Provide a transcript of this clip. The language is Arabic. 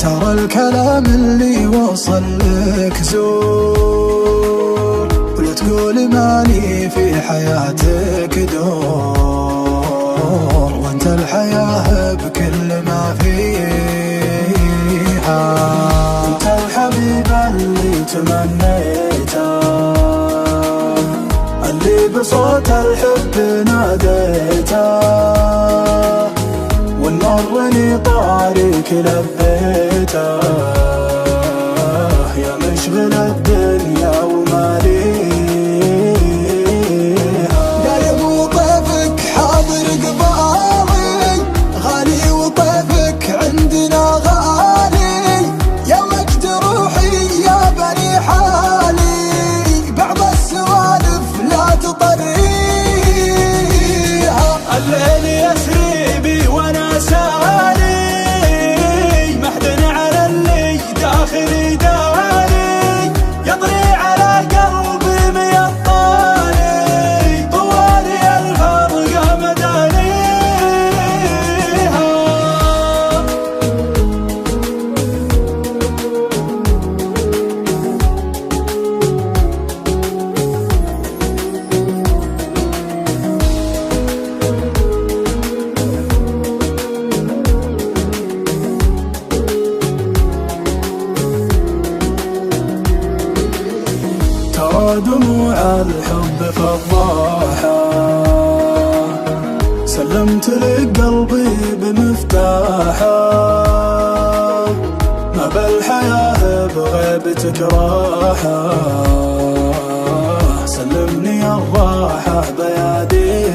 ترى الكلام اللي وصل لك زور، ولا تقول مالي في حياتك دور، وانت الحياة بكل ما فيها. انت الحبيب اللي تمنيته، اللي بصوت الحب ناديته، والمرني طارق لبيته، يا مشغل الدنيا وماليها. قايب وطيفك حاضر قبالي، غالي وطيفك عندنا غالي، يا مجد روحي يا بني حالي، بعض السوالف لا تطريها. الليل يسري بي وانا سالي، محزن على اللي داخلي داري، يطري على قلبي ميطاني، طوالي الفرق مدانيها. ترى دموع الحب فضاحة، سلمت لك قلبي بمفتاحه، ما بالحياة بغيبتك راحة، سلمني الراحة بيادي.